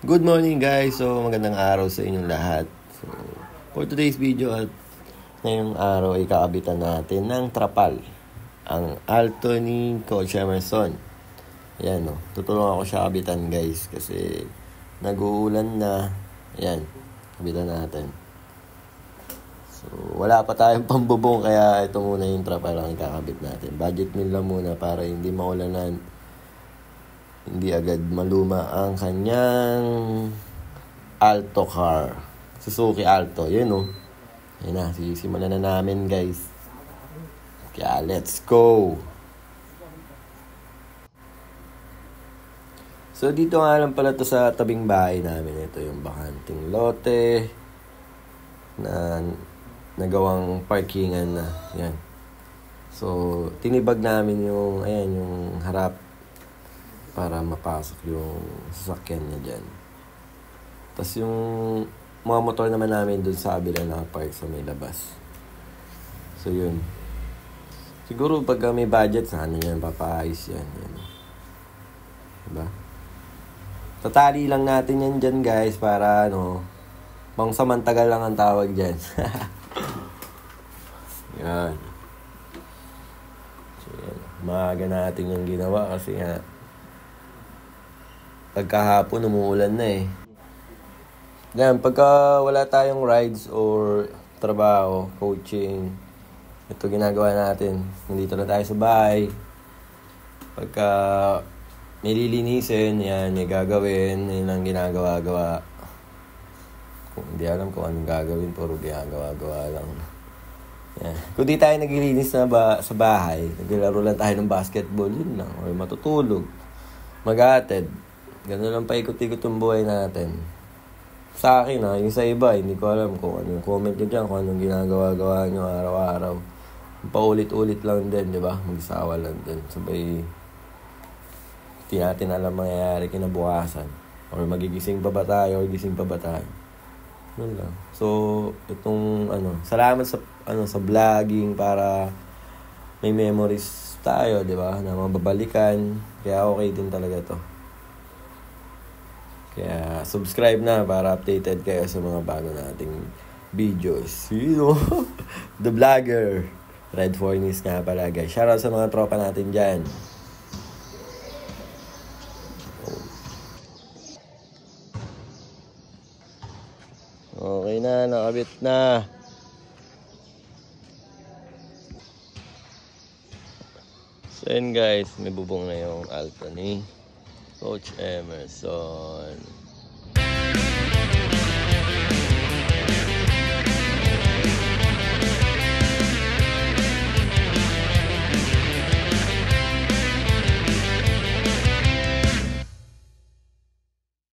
Good morning guys! So magandang araw sa inyong lahat. So for today's video at ngayong araw ay kaabitan natin ng trapal. Ang alto ni Coach Emerson. Ayan o, tutulungan ko siya kabitan guys kasi nag-uulan na. Ayan, kabitan natin. So wala pa tayong pambubong kaya ito muna yung trapal ang ikakabit natin. Budget meal lang muna para hindi maulanan. Hindi agad maluma ang kanyang Alto car. Suzuki Alto. Yun Ayun na. Sisimulan na namin guys. Kaya let's go. So dito nga lang pala to sa tabing bahay namin. Ito yung bakanting lote na nagawang parkingan na. Yan. So tinibag namin yung yung harap para mapasok yung sasakyan niya dyan. Tapos yung mga motor naman namin dun sa kabila nakapark sa may labas. So yun. Siguro pag may budget, sana yan, papaayos yan. Diba? Tatali lang natin yan dyan guys para pang samantagal lang ang tawag dyan. Yan. So yan. Maaga natin yung ginawa kasi nga pagkahapon umuulan na Ganyan, pagka wala tayong rides or trabaho, coaching, ito ginagawa natin. Nandito na tayo sa bahay. Pagka nililinisin, yan, may gagawin, yun ang ginagawa-gawa. Kung hindi alam kung anong gagawin, puro ginagawa-gawa lang. Yan. Kung di tayo naglilinis na sa bahay, naglaro lang tayo ng basketball, yun lang. Or matutulog, mag-aatid. Ganun lang paikot-ikot yung buhay natin. Sa akin yung sa iba, hindi ko alam kung anong comment nyo dyan, kung anong ginagawa-gawa nyo araw-araw. Paulit-ulit lang din, di ba? Magsawa lang din. Sabay, hindi natin alam mangyayari kinabukasan. Or magigising pa ba tayo, or gising pa ba tayo. Yun lang. So, itong, salamat sa vlogging para may memories tayo, di ba? Na mababalikan. Kaya okay din talaga to. Kaya subscribe na para updated kayo sa mga bago nating videos. The Vlogger. Red Fornis nga pala guys. Shoutout sa mga tropa natin dyan. Okay na, nakabit na. So yun guys, may bubong na yung Alto ni Coach Emerson.